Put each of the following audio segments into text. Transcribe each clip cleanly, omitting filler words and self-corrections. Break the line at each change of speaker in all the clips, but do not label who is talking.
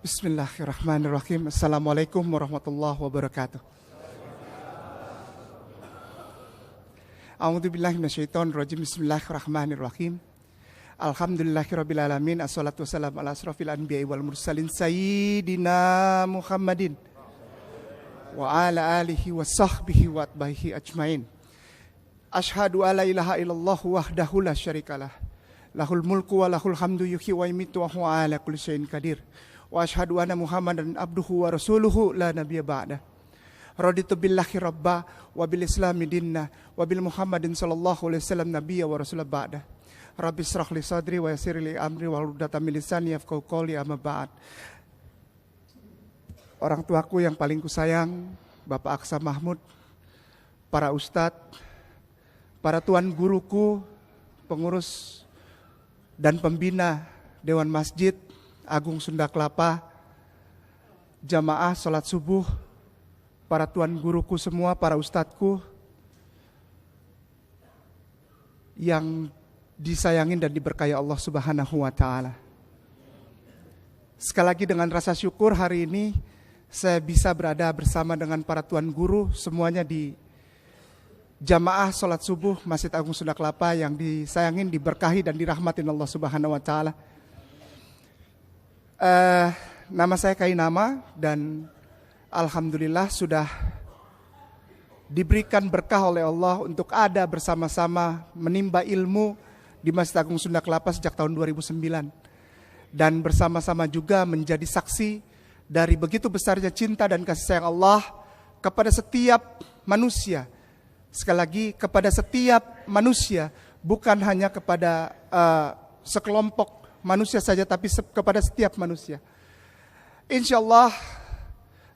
Bismillahirrahmanirrahim. Assalamualaikum warahmatullahi wabarakatuh. A'udzubillahi minasyaitonirrajim. Bismillahirrahmanirrahim. Alhamdulillahirabbil alamin. Assalatu wassalamu ala asrofil anbiya'i wal mursalin sayyidina Muhammadin wa ala alihi wa sahbihi wa atbahihi ajmain. Asyhadu alla ilaha illallah wahdahu la syarikalah. Lahul mulku wa lahul hamdu yuhyi wa yumiitu wa huwa ala kulli syai'in qadir. Wa asyhadu anna Muhammadan abduhu wa rasuluhu la nabiyya ba'dah. Raditu billahi rabba wa bil islami dinna wa bil Muhammadin sallallahu alaihi wasallam nabiyya wa rasulah ba'dah. Rabbi shrah li sadri wa yassir li amri wahlul 'uqdatam min lisani yafqahu qawli amma ba'd. Orang tuaku yang paling kusayang, Bapak Aksa Mahmud, para ustadz, para tuan guruku, pengurus dan pembina Dewan Masjid Agung Sunda Kelapa, jamaah sholat subuh, para tuan guruku semua, para ustadzku yang disayangin dan diberkahi Allah Subhanahu wa Ta'ala. Sekali lagi dengan rasa syukur hari ini saya bisa berada bersama dengan para tuan guru semuanya di jamaah sholat subuh Masjid Agung Sunda Kelapa yang disayangin, diberkahi dan dirahmatin Allah Subhanahu wa Ta'ala. Nama saya Kainama dan alhamdulillah sudah diberikan berkah oleh Allah untuk ada bersama-sama menimba ilmu di Masjid Agung Sunda Kelapa sejak tahun 2009 dan bersama-sama juga menjadi saksi dari begitu besarnya cinta dan kasih sayang Allah kepada setiap manusia. Sekali lagi, kepada setiap manusia, bukan hanya kepada sekelompok manusia saja, tapi kepada setiap manusia. Insya Allah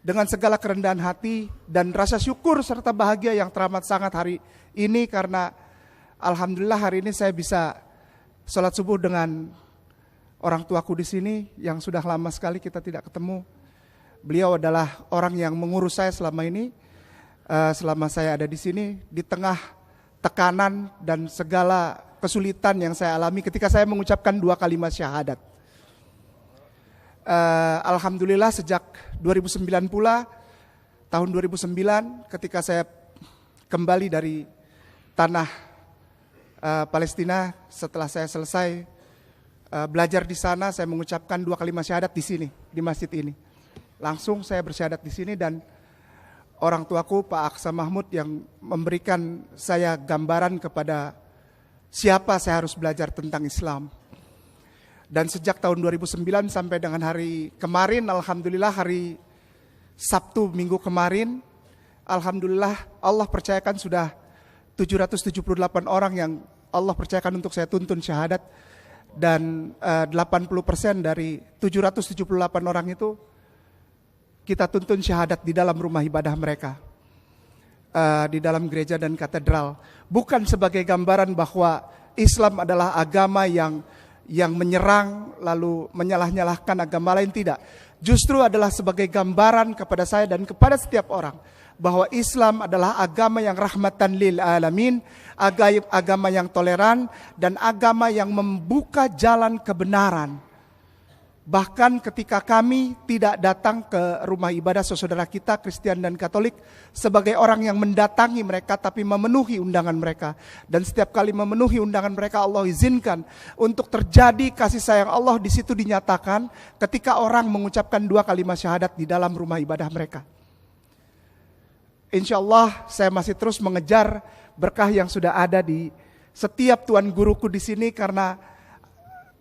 dengan segala kerendahan hati dan rasa syukur serta bahagia yang teramat sangat hari ini, karena alhamdulillah hari ini saya bisa sholat subuh dengan orang tuaku di sini yang sudah lama sekali kita tidak ketemu. Beliau adalah orang yang mengurus saya selama ini, selama saya ada di sini, di tengah tekanan dan segala kesulitan yang saya alami ketika saya mengucapkan 2 kalimat syahadat. Alhamdulillah sejak 2009 pula, tahun 2009 ketika saya kembali dari tanah Palestina, setelah saya selesai belajar di sana, saya mengucapkan 2 kalimat syahadat di sini, di masjid ini. Langsung saya bersyahadat di sini dan orang tuaku Pak Aksa Mahmud yang memberikan saya gambaran kepada siapa saya harus belajar tentang Islam. Dan sejak tahun 2009 sampai dengan hari kemarin, alhamdulillah hari Sabtu minggu kemarin, alhamdulillah Allah percayakan sudah 778 orang yang Allah percayakan untuk saya tuntun syahadat. Dan 80% dari 778 orang itu kita tuntun syahadat di dalam rumah ibadah mereka, di dalam gereja dan katedral. Bukan sebagai gambaran bahwa Islam adalah agama yang menyerang lalu menyalah-nyalahkan agama lain, tidak. Justru adalah sebagai gambaran kepada saya dan kepada setiap orang bahwa Islam adalah agama yang rahmatan lil alamin, agama yang toleran dan agama yang membuka jalan kebenaran. Bahkan ketika kami tidak datang ke rumah ibadah saudara kita Kristen dan Katolik sebagai orang yang mendatangi mereka, tapi memenuhi undangan mereka. Dan setiap kali memenuhi undangan mereka, Allah izinkan untuk terjadi kasih sayang Allah di situ dinyatakan ketika orang mengucapkan 2 kalimat syahadat di dalam rumah ibadah mereka. Insya Allah saya masih terus mengejar berkah yang sudah ada di setiap tuan guruku di sini, karena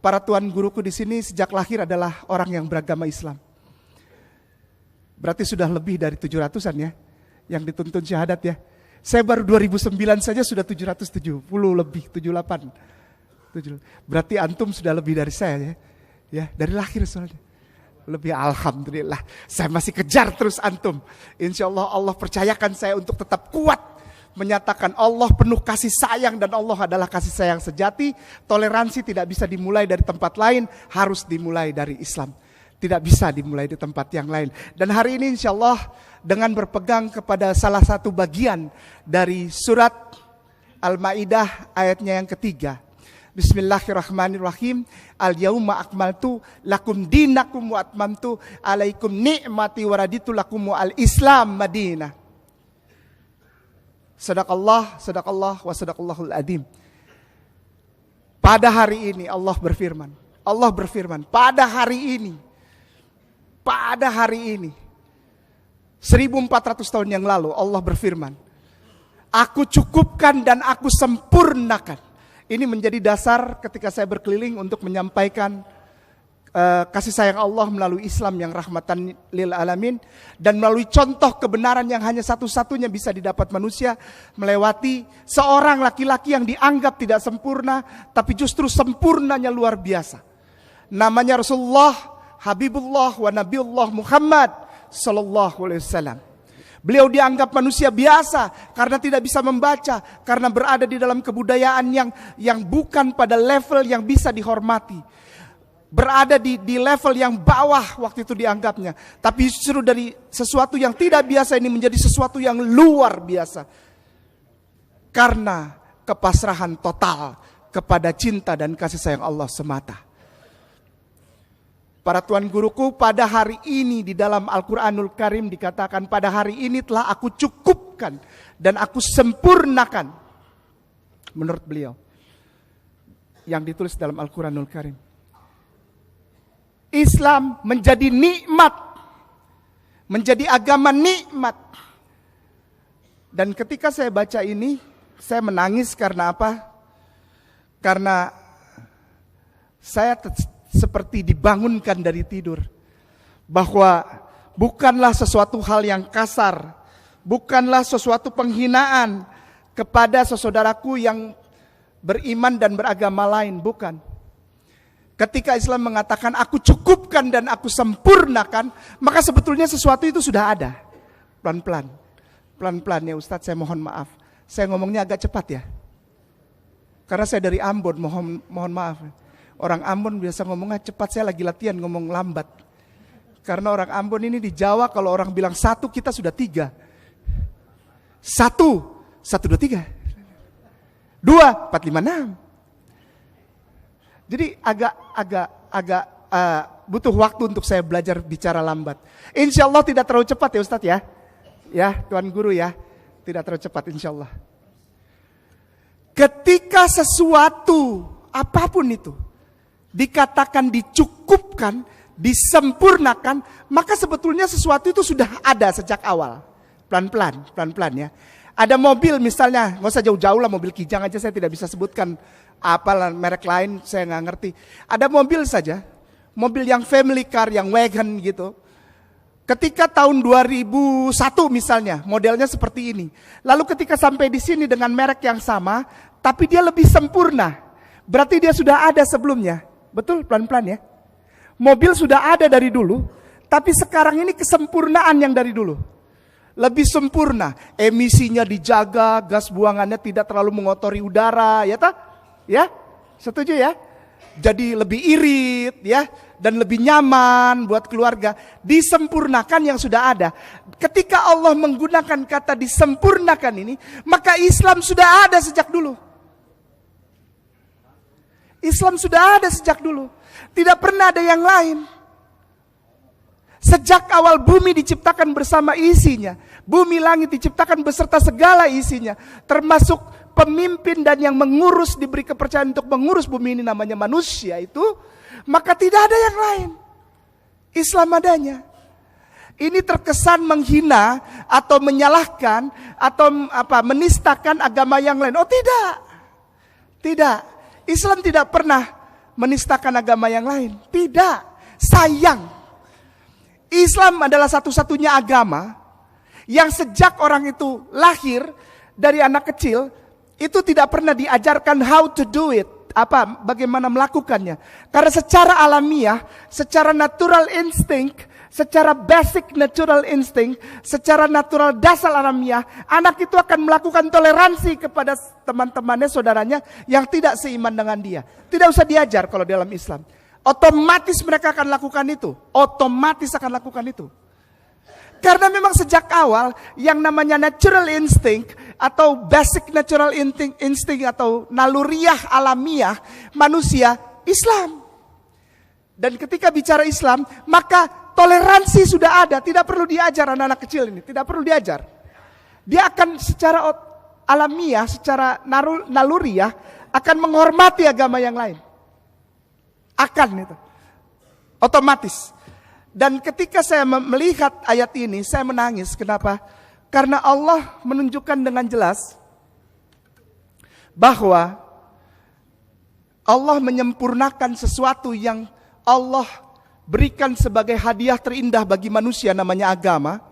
para tuan guruku di sini sejak lahir adalah orang yang beragama Islam. Berarti sudah lebih dari 700-an ya yang dituntun syahadat ya. Saya baru 2009 saja sudah 770 lebih, 78. Berarti antum sudah lebih dari saya ya. Ya, dari lahir soalnya. Lebih, alhamdulillah. Saya masih kejar terus antum. Insya Allah Allah percayakan saya untuk tetap kuat menyatakan Allah penuh kasih sayang dan Allah adalah kasih sayang sejati. Toleransi tidak bisa dimulai dari tempat lain, harus dimulai dari Islam. Tidak bisa dimulai di tempat yang lain. Dan hari ini insya Allah dengan berpegang kepada salah satu bagian dari surat Al-Ma'idah ayatnya yang ketiga. Bismillahirrahmanirrahim. Al-yauma akmaltu lakum dinakum wa atmamtu alaikum ni'mati wa raditu lakum al-Islam madinah. Sadaqallah wa sadaqallahul adim. Pada hari ini Allah berfirman, pada hari ini 1400 tahun yang lalu Allah berfirman, aku cukupkan dan aku sempurnakan. Ini menjadi dasar ketika saya berkeliling untuk menyampaikan kasih sayang Allah melalui Islam yang rahmatan lil alamin, dan melalui contoh kebenaran yang hanya satu-satunya bisa didapat manusia melewati seorang laki-laki yang dianggap tidak sempurna, tapi justru sempurnanya luar biasa. Namanya Rasulullah, Habibullah wa Nabiullah Muhammad sallallahu alaihi wasallam. Beliau dianggap manusia biasa karena tidak bisa membaca, karena berada di dalam kebudayaan yang bukan pada level yang bisa dihormati. Berada di level yang bawah waktu itu dianggapnya. Tapi justru dari sesuatu yang tidak biasa ini menjadi sesuatu yang luar biasa. Karena kepasrahan total kepada cinta dan kasih sayang Allah semata. Para tuan guruku, pada hari ini di dalam Al-Quranul Karim dikatakan, pada hari ini telah aku cukupkan dan aku sempurnakan. Menurut beliau, yang ditulis dalam Al-Quranul Karim, Islam menjadi nikmat, menjadi agama nikmat. Dan ketika saya baca ini, saya menangis karena apa? Karena saya seperti dibangunkan dari tidur, bahwa bukanlah sesuatu hal yang kasar, bukanlah sesuatu penghinaan kepada saudaraku yang beriman dan beragama lain, bukan. Ketika Islam mengatakan aku cukupkan dan aku sempurnakan, maka sebetulnya sesuatu itu sudah ada. Pelan-pelan ya Ustadz, saya mohon maaf, saya ngomongnya agak cepat ya, karena saya dari Ambon, mohon maaf. Orang Ambon biasa ngomongnya cepat, saya lagi latihan ngomong lambat. Karena orang Ambon ini di Jawa kalau orang bilang satu, kita sudah tiga. Satu, dua, tiga. Dua, 4, 5, 6. Jadi agak butuh waktu untuk saya belajar bicara lambat. Insya Allah tidak terlalu cepat ya Ustadz ya. Ya Tuan Guru ya, tidak terlalu cepat insya Allah. Ketika sesuatu apapun itu dikatakan dicukupkan, disempurnakan, maka sebetulnya sesuatu itu sudah ada sejak awal. Pelan-pelan ya. Ada mobil misalnya, nggak usah jauh-jauh lah, mobil Kijang aja saya tidak bisa sebutkan apalah merek lain, saya nggak ngerti. Ada mobil saja, mobil yang family car, yang wagon gitu. Ketika tahun 2001 misalnya, modelnya seperti ini. Lalu ketika sampai di sini dengan merek yang sama, tapi dia lebih sempurna, berarti dia sudah ada sebelumnya. Betul, pelan-pelan ya. Mobil sudah ada dari dulu, tapi sekarang ini kesempurnaan yang dari dulu. Lebih sempurna, emisinya dijaga, gas buangannya tidak terlalu mengotori udara, ya tak? Ya, setuju ya? Jadi lebih irit ya, dan lebih nyaman buat keluarga. Disempurnakan yang sudah ada. Ketika Allah menggunakan kata disempurnakan ini, maka Islam sudah ada sejak dulu. Islam sudah ada sejak dulu. Tidak pernah ada yang lain. Sejak awal bumi diciptakan bersama isinya. Bumi langit diciptakan beserta segala isinya. Termasuk pemimpin dan yang mengurus, diberi kepercayaan untuk mengurus bumi ini namanya manusia itu. Maka tidak ada yang lain. Islam adanya. Ini terkesan menghina atau menyalahkan atau menistakan agama yang lain. Oh tidak. Tidak. Islam tidak pernah menistakan agama yang lain. Tidak. Sayang. Islam adalah satu-satunya agama yang sejak orang itu lahir dari anak kecil itu tidak pernah diajarkan how to do it. Bagaimana melakukannya. Karena secara alamiah, secara natural instinct, secara basic natural instinct, secara natural dasar alamiah, anak itu akan melakukan toleransi kepada teman-temannya, saudaranya yang tidak seiman dengan dia. Tidak usah diajar kalau dalam Islam. Otomatis mereka akan lakukan itu. Otomatis akan lakukan itu. Karena memang sejak awal yang namanya natural instinct atau basic natural instinct atau naluriah alamiah manusia Islam. Dan ketika bicara Islam, maka toleransi sudah ada, tidak perlu diajar anak-anak kecil ini, tidak perlu diajar. Dia akan secara alamiah, secara naluriah akan menghormati agama yang lain. Akan itu. Otomatis. Dan ketika saya melihat ayat ini, saya menangis. Kenapa? Karena Allah menunjukkan dengan jelas bahwa Allah menyempurnakan sesuatu yang Allah berikan sebagai hadiah terindah bagi manusia, namanya agama.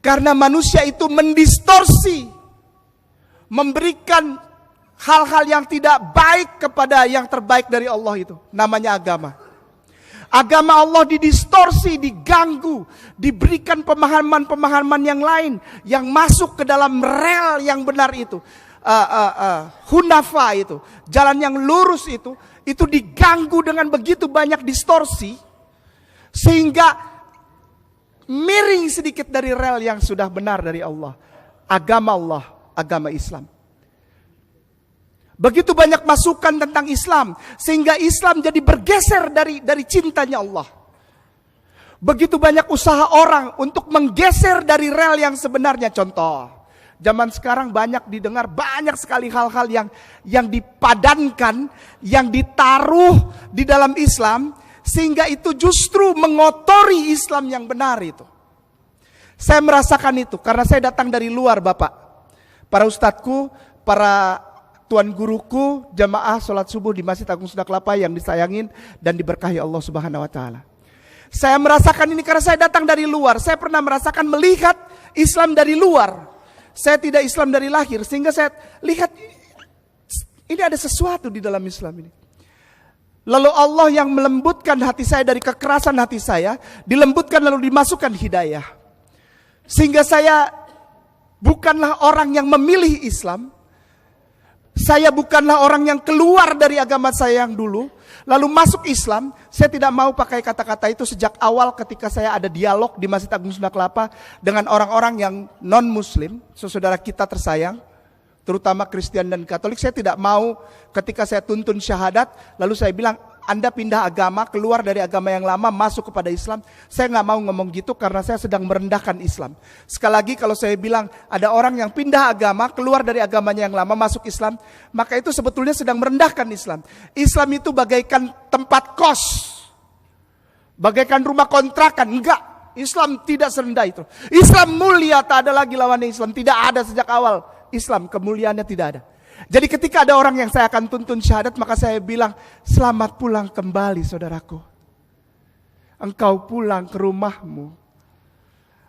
Karena manusia itu mendistorsi, memberikan hal-hal yang tidak baik kepada yang terbaik dari Allah itu, namanya agama. Agama Allah didistorsi, diganggu, diberikan pemahaman-pemahaman yang lain yang masuk ke dalam rel yang benar itu. Hunafa itu, jalan yang lurus itu diganggu dengan begitu banyak distorsi sehingga miring sedikit dari rel yang sudah benar dari Allah. Allah, agama Islam. Begitu banyak masukan tentang Islam sehingga Islam jadi bergeser dari cintanya Allah. Begitu banyak usaha orang untuk menggeser dari rel yang sebenarnya. Contoh, zaman sekarang banyak didengar banyak sekali hal-hal yang dipadankan, yang ditaruh di dalam Islam sehingga itu justru mengotori Islam yang benar itu. Saya merasakan itu karena saya datang dari luar, Bapak. Para ustadku, para tuan guruku, jamaah sholat subuh di Masjid Agung Sunda Kelapa yang disayangin dan diberkahi Allah Subhanahu wa taala. Saya merasakan ini karena saya datang dari luar. Saya pernah merasakan melihat Islam dari luar. Saya tidak Islam dari lahir sehingga saya lihat ini ada sesuatu di dalam Islam ini. Lalu Allah yang melembutkan hati saya dari kekerasan hati saya, dilembutkan lalu dimasukkan hidayah. Sehingga saya bukanlah orang yang memilih Islam. Saya bukanlah orang yang keluar dari agama saya yang dulu, lalu masuk Islam. Saya tidak mau pakai kata-kata itu sejak awal ketika saya ada dialog di Masjid Agung Sunda Kelapa dengan orang-orang yang non-Muslim, saudara kita tersayang, terutama Kristen dan Katolik. Saya tidak mau ketika saya tuntun syahadat, lalu saya bilang, Anda pindah agama, keluar dari agama yang lama, masuk kepada Islam. Saya nggak mau ngomong gitu karena saya sedang merendahkan Islam. Sekali lagi kalau saya bilang ada orang yang pindah agama, keluar dari agamanya yang lama, masuk Islam, maka itu sebetulnya sedang merendahkan Islam. Islam itu bagaikan tempat kos, bagaikan rumah kontrakan. Enggak, Islam tidak serendah itu. Islam mulia, tak ada lagi lawannya Islam. Tidak ada sejak awal Islam, kemuliaannya tidak ada. Jadi ketika ada orang yang saya akan tuntun syahadat, maka saya bilang, selamat pulang kembali saudaraku. Engkau pulang ke rumahmu.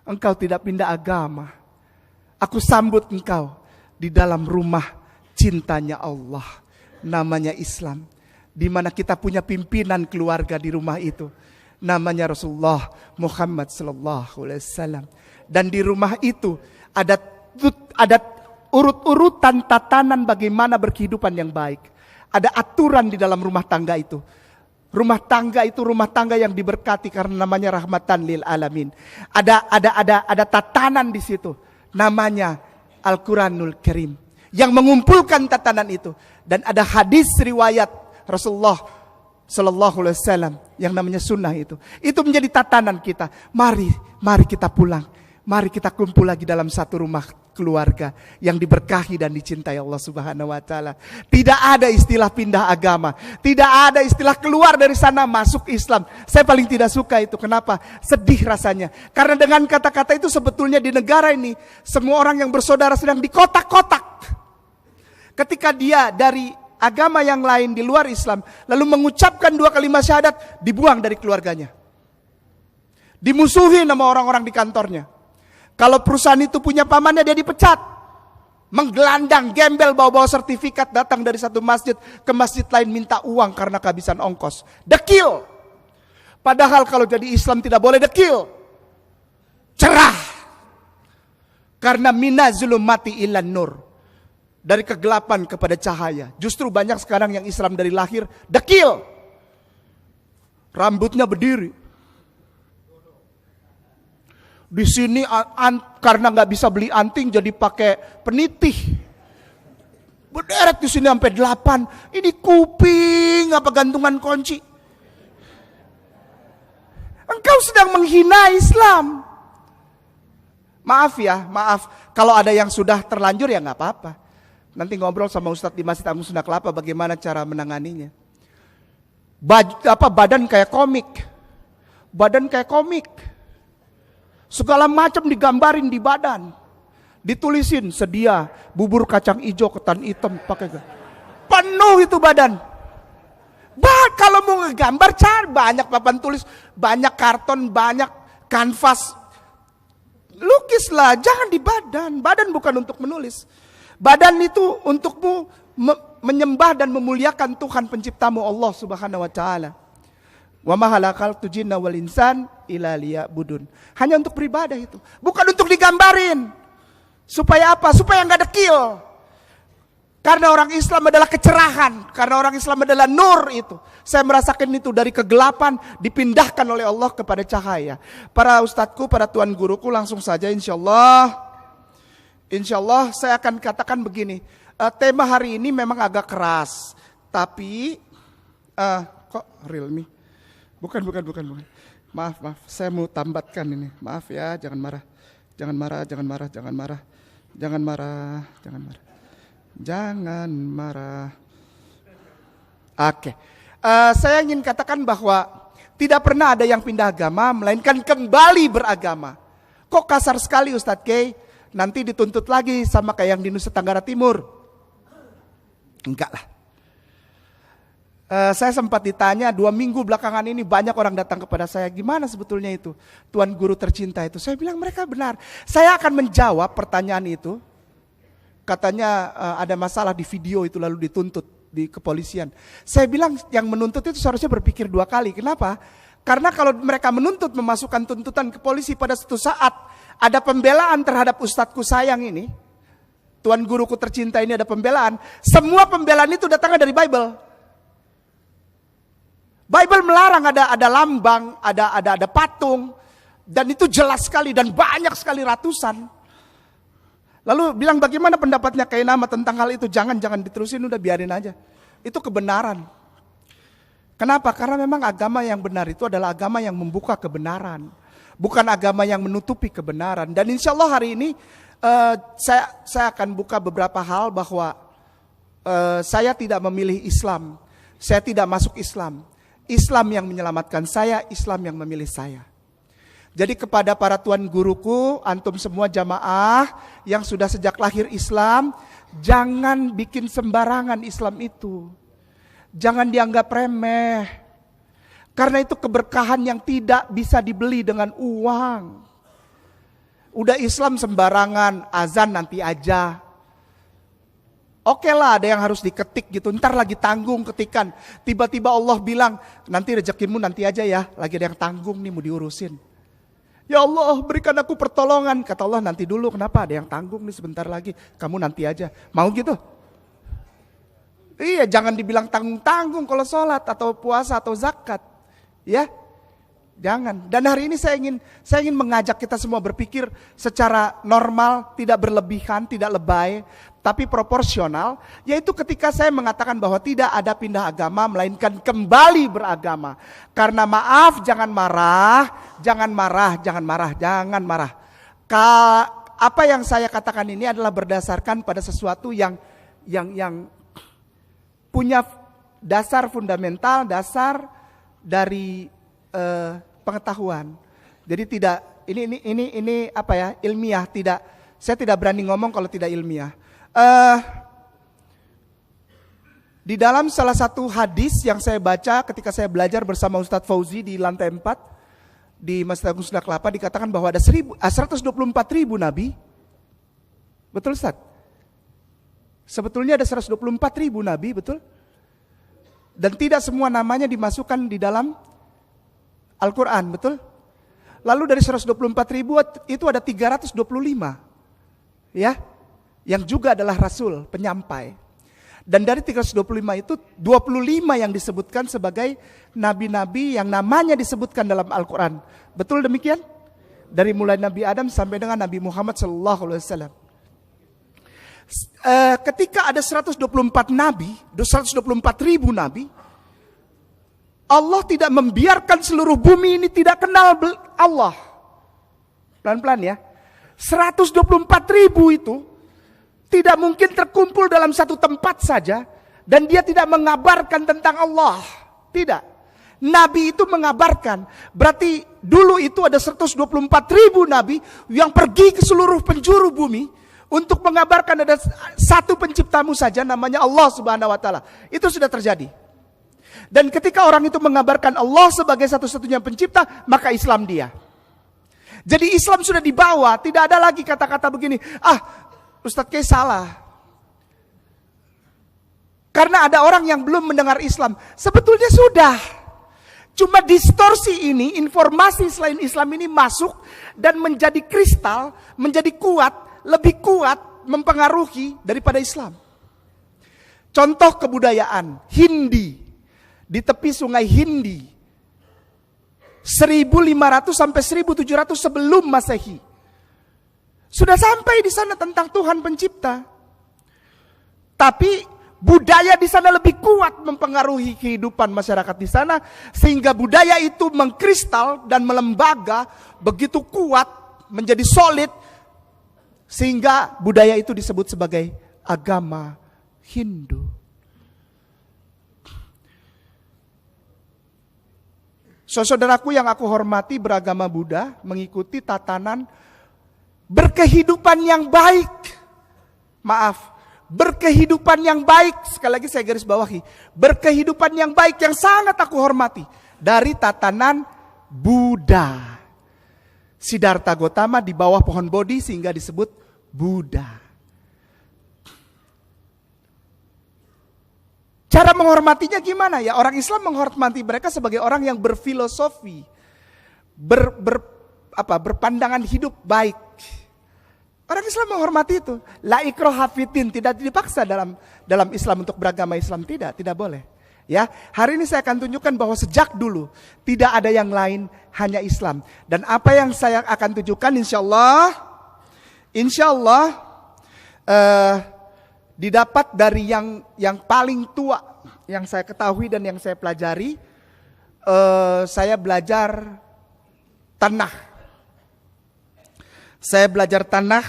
Engkau tidak pindah agama. Aku sambut engkau di dalam rumah cintanya Allah. Namanya Islam. Di mana kita punya pimpinan keluarga di rumah itu. Namanya Rasulullah Muhammad SAW. Dan di rumah itu ada urut-urutan tatanan bagaimana berkehidupan yang baik. Ada aturan di dalam rumah tangga itu. Rumah tangga itu rumah tangga yang diberkati karena namanya rahmatan lil alamin. Ada tatanan di situ. Namanya Al-Quranul Karim. Yang mengumpulkan tatanan itu. Dan ada hadis riwayat Rasulullah Sallallahu Alaihi Wasallam yang namanya sunnah itu. Itu menjadi tatanan kita. Mari kita pulang. Mari kita kumpul lagi dalam satu rumah keluarga yang diberkahi dan dicintai Allah Subhanahu wa taala. Tidak ada istilah pindah agama, tidak ada istilah keluar dari sana masuk Islam. Saya paling tidak suka itu. Kenapa? Sedih rasanya. Karena dengan kata-kata itu sebetulnya di negara ini semua orang yang bersaudara sedang dikotak-kotak. Ketika dia dari agama yang lain di luar Islam lalu mengucapkan 2 kalimat syahadat, dibuang dari keluarganya. Dimusuhi sama orang-orang di kantornya. Kalau perusahaan itu punya pamannya, dia dipecat. Menggelandang, gembel, bawa-bawa sertifikat, datang dari satu masjid ke masjid lain minta uang karena kehabisan ongkos. Dekil. Padahal kalau jadi Islam tidak boleh dekil. Cerah. Karena mina zulumati ilan nur. Dari kegelapan kepada cahaya. Justru banyak sekarang yang Islam dari lahir dekil. Rambutnya berdiri. Di sini karena nggak bisa beli anting jadi pakai penitih. Berderet di sini sampai 8. Ini kuping apa gantungan kunci. Engkau sedang menghina Islam. Maaf ya, maaf. Kalau ada yang sudah terlanjur ya nggak apa-apa. Nanti ngobrol sama Ustadz di Masjid Agung Sunda Kelapa bagaimana cara menanganinya. Badan kayak komik. Badan kayak komik. Segala macam digambarin di badan. Ditulisin sedia bubur kacang hijau ketan hitam pakai penuh itu badan. Kalau mau ngegambar cari banyak papan tulis, banyak karton, banyak kanvas. Lukislah, jangan di badan. Badan bukan untuk menulis. Badan itu untukmu menyembah dan memuliakan Tuhan penciptamu Allah Subhanahu wa taala. Wa ma khalaqtul jinna wal insan illa liya'budun. Hanya untuk beribadah itu, bukan untuk digambarin. Supaya apa? Supaya enggak dekil. Karena orang Islam adalah kecerahan, karena orang Islam adalah nur itu. Saya merasakan itu dari kegelapan dipindahkan oleh Allah kepada cahaya. Para ustadzku, para tuan guruku, langsung saja insyaallah saya akan katakan begini. Tema hari ini memang agak keras, tapi kok realme? Bukan. Maaf, saya mau tambatkan ini. Maaf ya, jangan marah. Jangan marah. Oke. Saya ingin katakan bahwa tidak pernah ada yang pindah agama, melainkan kembali beragama. Kok kasar sekali Ustadz Kay? Nanti dituntut lagi sama kayak yang di Nusa Tenggara Timur. Enggak lah. Saya sempat ditanya 2 minggu belakangan ini banyak orang datang kepada saya. Gimana sebetulnya itu? Tuan guru tercinta itu. Saya bilang mereka benar. Saya akan menjawab pertanyaan itu. Katanya ada masalah di video itu lalu dituntut di kepolisian. Saya bilang yang menuntut itu seharusnya berpikir 2 kali. Kenapa? Karena kalau mereka menuntut memasukkan tuntutan ke polisi pada suatu saat ada pembelaan terhadap ustadzku sayang ini, tuan guruku tercinta ini ada pembelaan. Semua pembelaan itu datangnya dari Bible. Bible melarang ada lambang, ada patung, dan itu jelas sekali dan banyak sekali ratusan. Lalu bilang bagaimana pendapatnya Kiai Nama tentang hal itu? Jangan diterusin, udah biarin aja. Itu kebenaran. Kenapa? Karena memang agama yang benar itu adalah agama yang membuka kebenaran, bukan agama yang menutupi kebenaran. Dan insya Allah hari ini saya akan buka beberapa hal bahwa saya tidak memilih Islam, saya tidak masuk Islam. Islam yang menyelamatkan saya, Islam yang memilih saya. Jadi kepada para tuan guruku, antum semua jamaah yang sudah sejak lahir Islam, jangan bikin sembarangan Islam itu. Jangan dianggap remeh. Karena itu keberkahan yang tidak bisa dibeli dengan uang. Udah Islam sembarangan, azan nanti aja. Oke lah, ada yang harus diketik gitu. Ntar lagi tanggung ketikan. Tiba-tiba Allah bilang, nanti rezekimu nanti aja ya. Lagi ada yang tanggung nih mau diurusin. Ya Allah, berikan aku pertolongan. Kata Allah, nanti dulu. Kenapa? Ada yang tanggung nih sebentar lagi. Kamu nanti aja. Mau gitu? Iya, jangan dibilang tanggung-tanggung kalau sholat atau puasa atau zakat. Ya, jangan. Dan hari ini saya ingin mengajak kita semua berpikir secara normal, tidak berlebihan, tidak lebay, tapi proporsional. Yaitu ketika saya mengatakan bahwa tidak ada pindah agama, melainkan kembali beragama. Karena maaf, jangan marah. Apa yang saya katakan ini adalah berdasarkan pada sesuatu yang punya dasar fundamental, dasar dari pengetahuan. Jadi tidak ini apa ya, ilmiah, tidak. Saya tidak berani ngomong kalau tidak ilmiah. Di dalam salah satu hadis yang saya baca ketika saya belajar bersama Ustadz Fauzi di lantai 4 di Masjid Agung Sunda Kelapa, dikatakan bahwa ada 124.000 nabi. Betul Ustadz? Sebetulnya ada 124.000 nabi, betul? Dan tidak semua namanya dimasukkan di dalam Al-Quran, betul? Lalu dari 124.000 itu ada 325, ya, yang juga adalah rasul, penyampai. Dan dari 325 itu 25 yang disebutkan sebagai nabi-nabi yang namanya disebutkan dalam Al-Quran. Betul demikian? dari mulai Nabi Adam sampai dengan Nabi Muhammad SAW. Ketika ada 124 nabi, 124.000 nabi, Allah tidak membiarkan seluruh bumi ini tidak kenal Allah. Pelan-pelan ya. 124.000 itu tidak mungkin terkumpul dalam satu tempat saja dan dia tidak mengabarkan tentang Allah. Tidak. Nabi itu mengabarkan. Berarti dulu itu ada 124.000 nabi yang pergi ke seluruh penjuru bumi untuk mengabarkan ada satu penciptamu saja namanya Allah Subhanahu wa taala. Itu sudah terjadi. Dan ketika orang itu mengabarkan Allah sebagai satu-satunya pencipta, maka Islam dia. Jadi Islam sudah dibawa, tidak ada lagi kata-kata begini, Ustadz Kay salah. Karena ada orang yang belum mendengar Islam. Sebetulnya sudah. Cuma distorsi ini, informasi selain Islam ini masuk dan menjadi kristal, menjadi kuat, lebih kuat mempengaruhi daripada Islam. Contoh kebudayaan, Hindi. Di tepi sungai Hindi. 1500 sampai 1700 sebelum Masehi. Sudah sampai di sana tentang Tuhan pencipta. Tapi budaya di sana lebih kuat mempengaruhi kehidupan masyarakat di sana sehingga budaya itu mengkristal dan melembaga begitu kuat, menjadi solid sehingga budaya itu disebut sebagai agama Hindu. Saudaraku yang aku hormati beragama Buddha mengikuti tatanan berkehidupan yang baik. Maaf, berkehidupan yang baik. Sekali lagi saya garis bawahi. Berkehidupan yang baik yang sangat aku hormati. Dari tatanan Buddha. Siddhartha Gautama di bawah pohon Bodhi sehingga disebut Buddha. Cara menghormatinya gimana ya? Orang Islam menghormati mereka sebagai orang yang berfilosofi, berpandangan hidup baik. Orang Islam menghormati itu. La ikraha fiddin, tidak dipaksa dalam Islam untuk beragama Islam, tidak boleh. Ya, hari ini saya akan tunjukkan bahwa sejak dulu tidak ada yang lain, hanya Islam. Dan apa yang saya akan tunjukkan insya Allah didapat dari yang paling tua yang saya ketahui dan yang saya pelajari. Saya belajar tanah. Saya belajar tanah.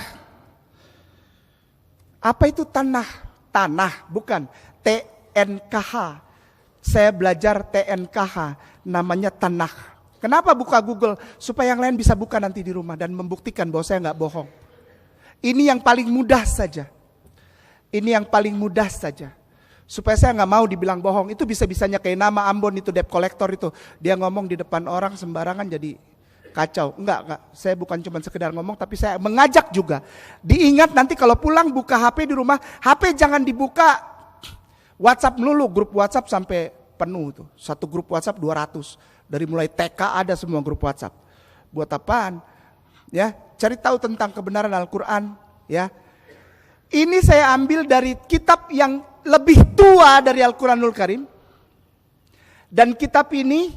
Apa itu tanah? Tanah, bukan TNKH. Saya belajar TNKH, namanya tanah. Kenapa buka Google? Supaya yang lain bisa buka nanti di rumah dan membuktikan bahwa saya nggak bohong. Ini yang paling mudah saja. Ini yang paling mudah saja. Supaya saya nggak mau dibilang bohong. Itu bisa-bisanya kayak nama Ambon itu debt collector itu. Dia ngomong di depan orang sembarangan jadi kacau. Enggak. Saya bukan cuma sekedar ngomong, tapi saya mengajak juga. Diingat nanti kalau pulang buka HP di rumah, HP jangan dibuka WhatsApp melulu, grup WhatsApp sampai penuh tuh. Satu grup WhatsApp 200. Dari mulai TK ada semua grup WhatsApp. Buat apaan? Ya, cari tahu tentang kebenaran Al-Qur'an, ya. Ini saya ambil dari kitab yang lebih tua dari Al-Quranul Karim. Dan kitab ini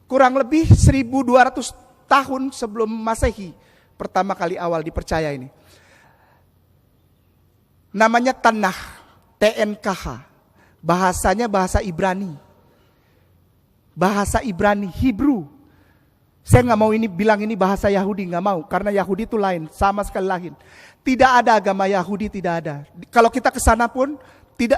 kurang lebih 1200 tahun sebelum Masehi. Pertama kali awal dipercaya ini. Namanya Tanakh, TNKH. Bahasanya bahasa Ibrani. Bahasa Ibrani, Hebrew. Saya nggak mau bahasa Yahudi, nggak mau. Karena Yahudi itu lain, sama sekali lain. Tidak ada agama Yahudi, tidak ada. Kalau kita ke sana pun,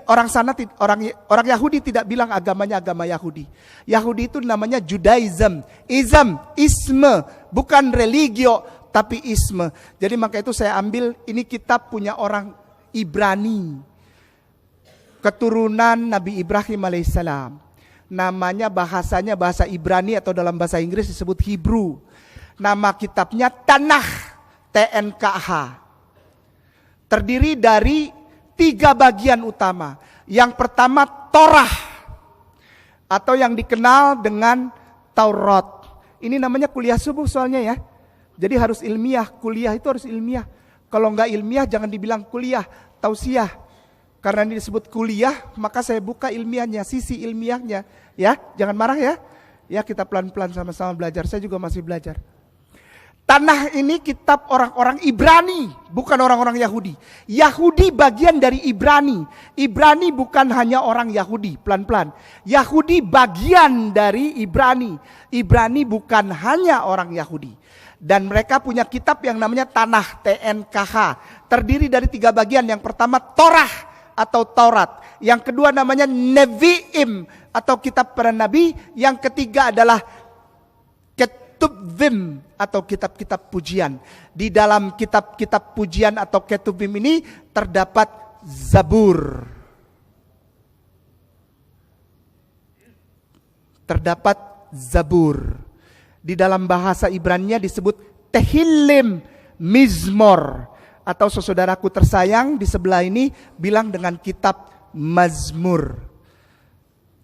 orang Yahudi tidak bilang agamanya agama Yahudi. Yahudi itu namanya Judaism. Isme, bukan religio, tapi isme. Jadi maka itu saya ambil, ini kitab punya orang Ibrani. Keturunan Nabi Ibrahim alaihissalam. Namanya bahasanya bahasa Ibrani atau dalam bahasa Inggris disebut Hebrew. Nama kitabnya Tanakh, TNKH. Terdiri dari 3 bagian utama. Yang pertama Torah atau yang dikenal dengan Taurat. Ini namanya kuliah subuh soalnya ya. Jadi harus ilmiah, kuliah itu harus ilmiah. Kalau enggak ilmiah jangan dibilang kuliah, tausiah. Karena ini disebut kuliah, maka saya buka ilmiahnya, sisi ilmiahnya. Ya, jangan marah ya. Ya, kita pelan-pelan sama-sama belajar. Saya juga masih belajar. Tanah ini kitab orang-orang Ibrani, bukan orang-orang Yahudi. Yahudi bagian dari Ibrani. Ibrani bukan hanya orang Yahudi, pelan-pelan. Yahudi bagian dari Ibrani. Ibrani bukan hanya orang Yahudi. Dan mereka punya kitab yang namanya Tanah, TNKH. Terdiri dari 3 bagian. Yang pertama Torah atau Taurat. Yang kedua namanya Nevi'im atau kitab para nabi. Yang ketiga adalah Ketubim atau kitab-kitab pujian. Di dalam kitab-kitab pujian atau Ketubim ini terdapat Zabur. Terdapat Zabur. Di dalam bahasa Ibrani-nya disebut Tehillim, Mizmor. Atau saudaraku tersayang di sebelah ini bilang dengan kitab Mazmur.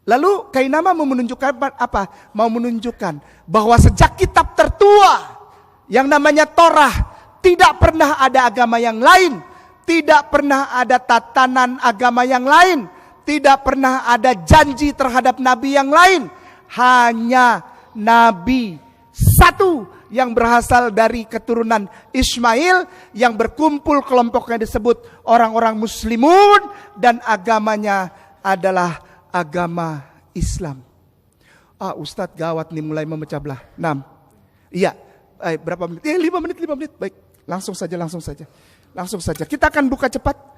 Lalu Kainama mau menunjukkan apa? Mau menunjukkan bahwa sejak kitab tertua yang namanya Torah tidak pernah ada agama yang lain, tidak pernah ada tatanan agama yang lain, tidak pernah ada janji terhadap nabi yang lain. Hanya nabi satu yang berasal dari keturunan Ismail yang berkumpul kelompoknya disebut orang-orang muslimun dan agamanya adalah agama Islam. Ustadz gawat nih mulai memecah belah. 6. Iya. Berapa menit? 5 menit. Baik. Langsung saja. Kita akan buka cepat.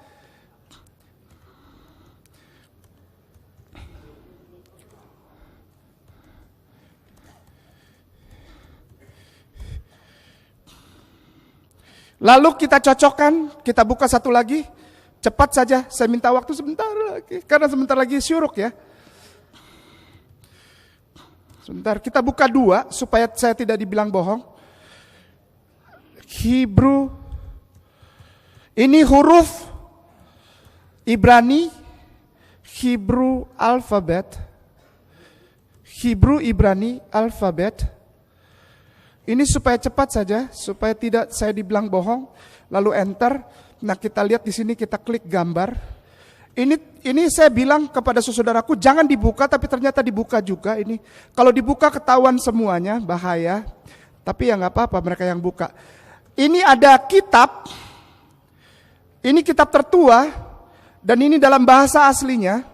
Lalu kita cocokkan, kita buka satu lagi. Cepat saja, saya minta waktu sebentar lagi. Karena sebentar lagi syuruk ya. Sebentar, kita buka 2 supaya saya tidak dibilang bohong. Hebrew. Ini huruf Ibrani, Hebrew alfabet. Hebrew Ibrani alfabet. Ini supaya cepat saja, supaya tidak saya dibilang bohong. Lalu enter. Nah kita lihat di sini, kita klik gambar. Ini saya bilang kepada saudaraku jangan dibuka, tapi ternyata dibuka juga ini. Kalau dibuka ketahuan semuanya, bahaya. Tapi ya nggak apa-apa mereka yang buka. Ini ada kitab. Ini kitab tertua dan ini dalam bahasa aslinya.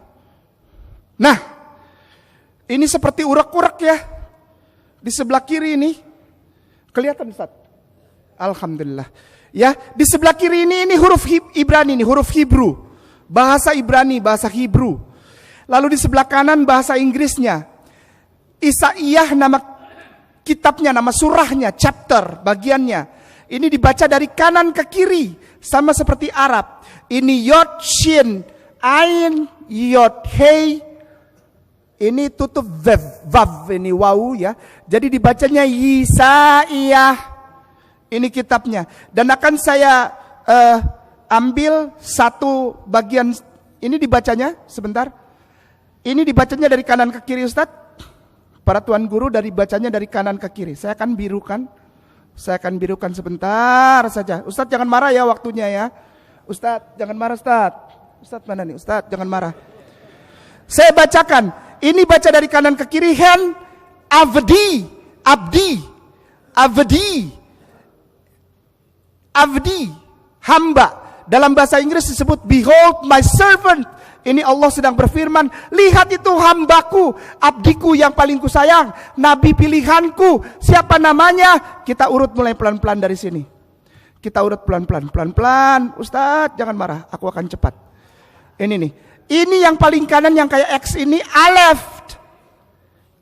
Nah, ini seperti urak-urak ya. Di sebelah kiri ini kelihatan Ustaz. Alhamdulillah. Ya, di sebelah kiri ini huruf Ibrani, ini huruf Hebrew. Bahasa Ibrani, bahasa Hebrew. Lalu di sebelah kanan bahasa Inggrisnya. Isaiyah nama kitabnya, nama surahnya, chapter, bagiannya. Ini dibaca dari kanan ke kiri, sama seperti Arab. Ini Yod, Shin, Ain, Yod, Hei. Ini tutup Vav, ini Waw ya. Jadi dibacanya Isaiyah. Ini kitabnya. Dan akan saya ambil satu bagian. Ini dibacanya sebentar. Ini dibacanya dari kanan ke kiri Ustadz. Para tuan guru dari bacanya dari kanan ke kiri. Saya akan birukan. Sebentar saja. Ustadz jangan marah ya waktunya ya. Ustadz jangan marah Ustadz. Ustadz mana nih? Ustadz jangan marah. Saya bacakan. Ini baca dari kanan ke kiri. Hen Avdi. Abdi, hamba. Dalam bahasa Inggris disebut behold my servant. Ini Allah sedang berfirman, lihat itu hambaku, abdiku yang paling kusayang, nabi pilihanku. Siapa namanya? Kita urut mulai pelan-pelan dari sini. Kita urut pelan-pelan. Ustadz jangan marah, aku akan cepat. Ini nih. Ini yang paling kanan yang kayak X ini Aleph.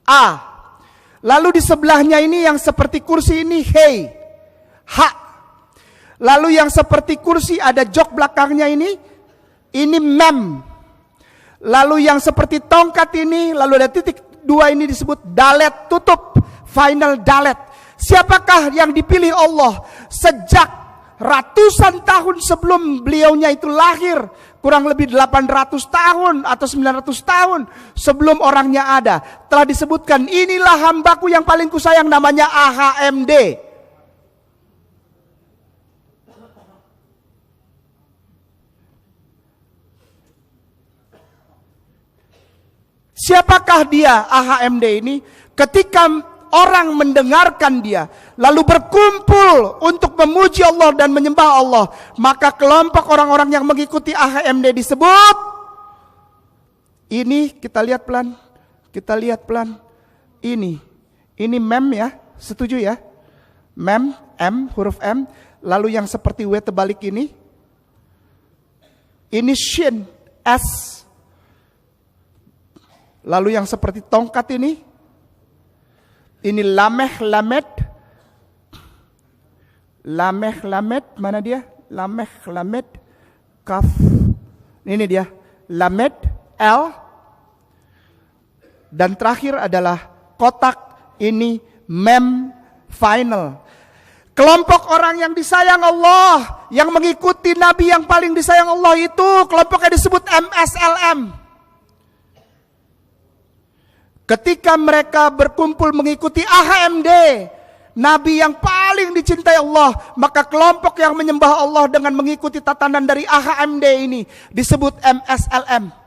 A. Lalu di sebelahnya ini yang seperti kursi ini Hei. H. Lalu yang seperti kursi ada jok belakangnya ini mem. Lalu yang seperti tongkat ini, lalu ada titik 2 ini disebut dalet, tutup, final dalet. Siapakah yang dipilih Allah sejak ratusan tahun sebelum beliaunya itu lahir? Kurang lebih 800 tahun atau 900 tahun sebelum orangnya ada. Telah disebutkan, inilah hambaku yang paling kusayang, namanya AHMD. Siapakah dia AHMD ini? Ketika orang mendengarkan dia, lalu berkumpul untuk memuji Allah dan menyembah Allah, maka kelompok orang-orang yang mengikuti AHMD disebut, ini kita lihat pelan, ini mem ya, setuju ya? Mem, M, huruf M, lalu yang seperti W terbalik ini shin, S. Lalu yang seperti tongkat ini lameh, lamed, mana dia? Lameh, lamed, kaf, ini dia, lamed, L. Dan terakhir adalah kotak, ini mem, final. Kelompok orang yang disayang Allah, yang mengikuti Nabi yang paling disayang Allah itu kelompoknya disebut MSLM. Ketika mereka berkumpul mengikuti AHMD, Nabi yang paling dicintai Allah, maka kelompok yang menyembah Allah dengan mengikuti tatanan dari AHMD ini disebut MSLM.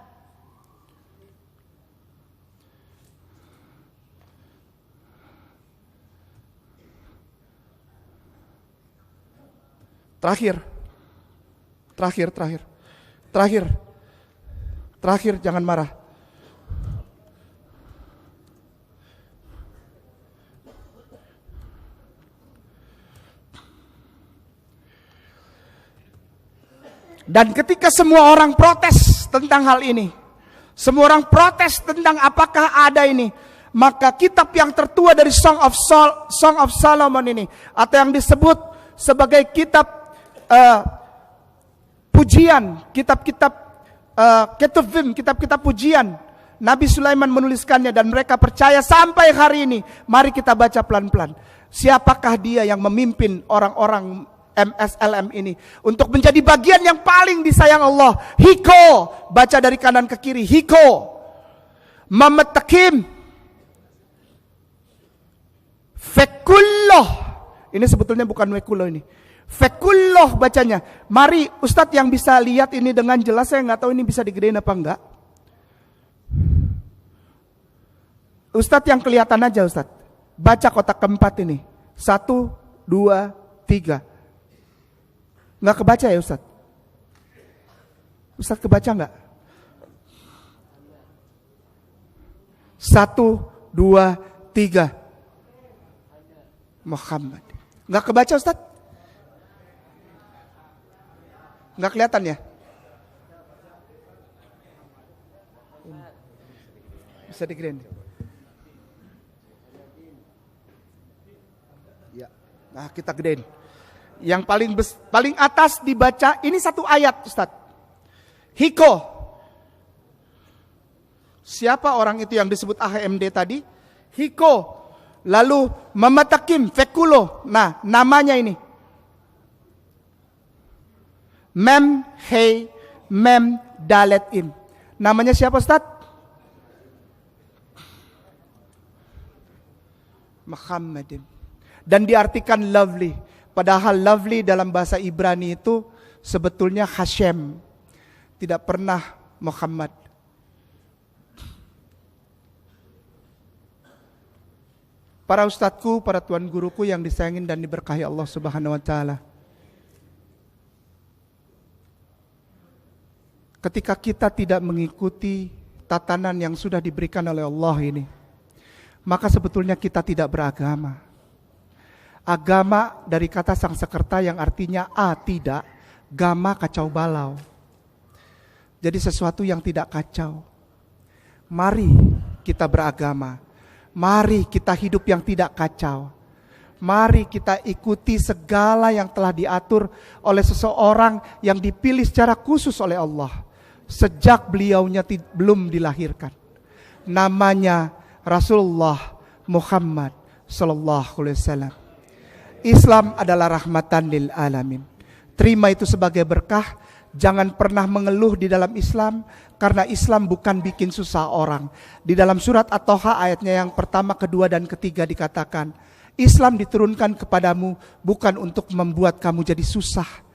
Terakhir, jangan marah. Dan ketika semua orang protes tentang hal ini, semua orang protes tentang apakah ada ini, maka kitab yang tertua dari Song of Solomon ini, atau yang disebut sebagai kitab pujian, kitab-kitab Ketuvim, kitab-kitab pujian, Nabi Sulaiman menuliskannya dan mereka percaya sampai hari ini. Mari kita baca pelan-pelan. Siapakah dia yang memimpin orang-orang MSLM ini untuk menjadi bagian yang paling disayang Allah? Hiko, baca dari kanan ke kiri. Hiko, Mamet Takim, Fekulloh. Ini sebetulnya bukan Wekulloh ini. Fekulloh bacanya. Mari Ustadz yang bisa lihat ini dengan jelas, saya nggak tahu ini bisa digedein apa enggak. Ustadz yang kelihatan aja Ustadz. Baca kotak keempat ini. 1, 2, 3. Nggak kebaca ya Ustadz? Ustadz kebaca nggak? 1, 2, 3. Muhammad. Nggak kebaca Ustadz? Nggak kelihatan ya? Bisa digedein. Ya. Nah, kita gedein. Yang paling atas dibaca, ini satu ayat Ustaz. Hiko. Siapa orang itu yang disebut AHMD tadi? Hiko. Lalu Mamatakim, Fekulo. Nah, namanya ini. Mem, Hei, Mem, Dalet, Im. Namanya siapa Ustaz? Muhammadin. Dan diartikan lovely. Padahal lovely dalam bahasa Ibrani itu sebetulnya Hashem. Tidak pernah Muhammad. Para ustadku, para tuan guruku yang disayangin dan diberkahi Allah Subhanahu wa taala. Ketika kita tidak mengikuti tatanan yang sudah diberikan oleh Allah ini, maka sebetulnya kita tidak beragama. Agama dari kata Sangsekerta yang artinya tidak, gama kacau balau. Jadi sesuatu yang tidak kacau. Mari kita beragama. Mari kita hidup yang tidak kacau. Mari kita ikuti segala yang telah diatur oleh seseorang yang dipilih secara khusus oleh Allah. Sejak beliaunya belum dilahirkan. Namanya Rasulullah Muhammad sallallahu alaihi wasallam. Islam adalah rahmatan lil alamin. Terima itu sebagai berkah. Jangan pernah mengeluh di dalam Islam, karena Islam bukan bikin susah orang. Di dalam surat At-Toha ayatnya yang pertama, kedua, dan ketiga dikatakan, Islam diturunkan kepadamu bukan untuk membuat kamu jadi susah,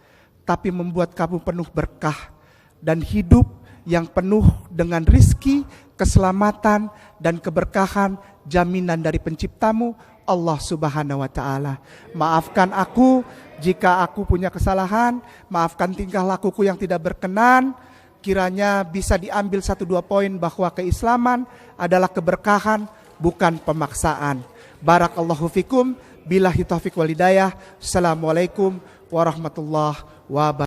tapi membuat kamu penuh berkah dan hidup yang penuh dengan rizki, keselamatan, dan keberkahan jaminan dari penciptamu, Allah Subhanahu wa Ta'ala. Maafkan aku jika aku punya kesalahan, maafkan tingkah lakuku yang tidak berkenan. Kiranya bisa diambil 1-2 poin bahwa keislaman adalah keberkahan, bukan pemaksaan. Barakallahu fikum, billahi taufiq wal hidayah. Assalamualaikum warahmatullahi wabarakatuh.